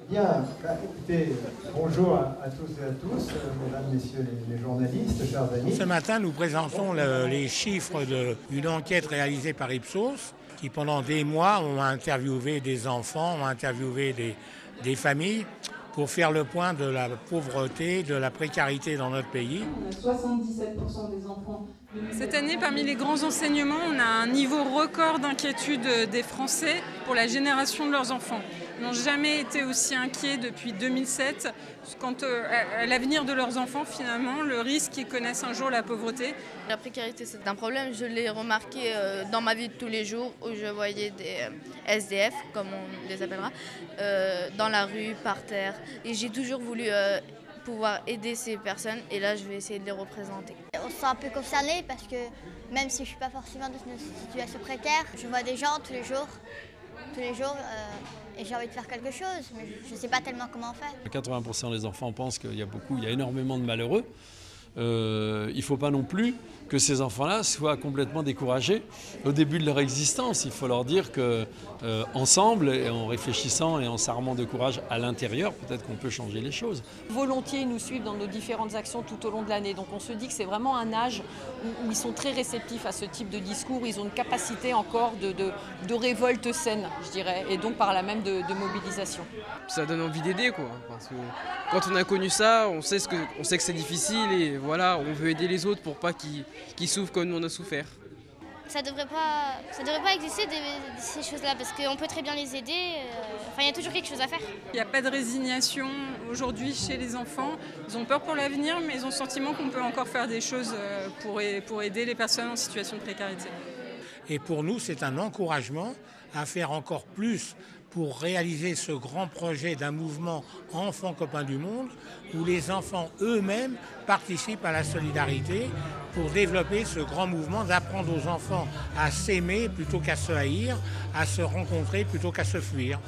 Bien, écoutez, bonjour à tous et à tous, mesdames, messieurs les journalistes, chers amis. Ce matin, nous présentons les chiffres d'une enquête réalisée par Ipsos, qui pendant des mois ont interviewé des enfants, ont interviewé des familles pour faire le point de la pauvreté, de la précarité dans notre pays. On a 77% des enfants. Cette année, parmi les grands enseignements, on a un niveau record d'inquiétude des Français pour la génération de leurs enfants. Ils n'ont jamais été aussi inquiets depuis 2007 quant à l'avenir de leurs enfants, finalement, le risque qu'ils connaissent un jour la pauvreté. La précarité, c'est un problème. Je l'ai remarqué dans ma vie de tous les jours où je voyais des SDF, comme on les appellera, dans la rue, par terre. Et j'ai toujours voulu pouvoir aider ces personnes et là, je vais essayer de les représenter. On se sent un peu concerné parce que même si je ne suis pas forcément dans une situation précaire, je vois des gens tous les jours et j'ai envie de faire quelque chose, mais je ne sais pas tellement comment faire. 80% des enfants pensent qu'il y a énormément de malheureux. Il ne faut pas non plus que ces enfants-là soient complètement découragés au début de leur existence. Il faut leur dire qu'ensemble, et en réfléchissant et en s'armant de courage à l'intérieur, peut-être qu'on peut changer les choses. Volontiers, ils nous suivent dans nos différentes actions tout au long de l'année. Donc on se dit que c'est vraiment un âge où ils sont très réceptifs à ce type de discours. Ils ont une capacité encore de révolte saine, je dirais, et donc par là même de mobilisation. Ça donne envie d'aider, quoi. Parce que quand on a connu ça, on sait que c'est difficile et voilà, on veut aider les autres pour pas qu'ils souffrent comme nous on a souffert. Ça devrait pas exister ces choses-là parce qu'on peut très bien les aider. Il y a toujours quelque chose à faire. Il n'y a pas de résignation aujourd'hui chez les enfants. Ils ont peur pour l'avenir, mais ils ont le sentiment qu'on peut encore faire des choses pour aider les personnes en situation de précarité. Et pour nous, c'est un encouragement à faire encore plus pour réaliser ce grand projet d'un mouvement Enfants copains du monde, où les enfants eux-mêmes participent à la solidarité pour développer ce grand mouvement d'apprendre aux enfants à s'aimer plutôt qu'à se haïr, à se rencontrer plutôt qu'à se fuir.